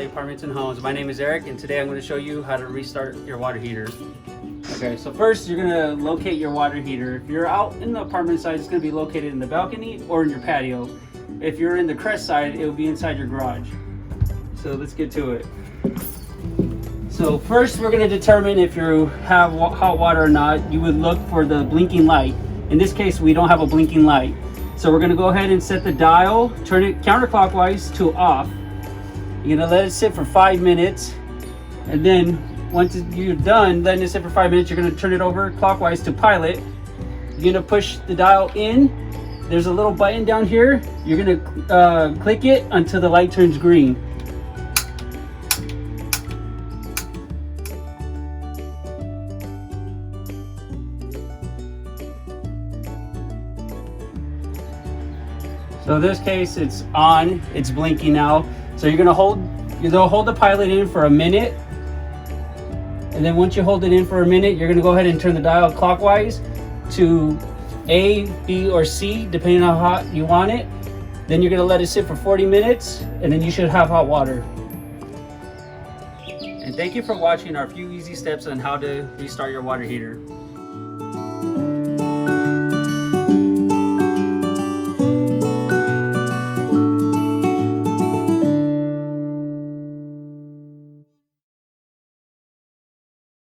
Valley Apartments and Homes. My name is Eric, and today I'm going to show you how to restart your water heater. Okay, so first you're going to locate your water heater. If you're out in the apartment side, it's going to be located in the balcony or in your patio. If you're in the crest side, it will be inside your garage. So let's get to it. So first we're going to determine if you have hot water or not. You would look for the blinking light. In this case, we don't have a blinking light. So we're going to go ahead and set the dial, turn it counterclockwise to off. You're going to let it sit for 5 minutes. And then once you're done letting it sit for 5 minutes, you're going to turn it over clockwise to pilot. You're going to push the dial in. There's a little button down here. You're going to click it until the light turns green. So in this case, it's on, it's blinking now. So you're gonna hold the pilot in for a minute. And then once you hold it in for a minute, you're gonna go ahead and turn the dial clockwise to A, B, or C, depending on how hot you want it. Then you're gonna let it sit for 40 minutes, and then you should have hot water. And thank you for watching our few easy steps on how to restart your water heater.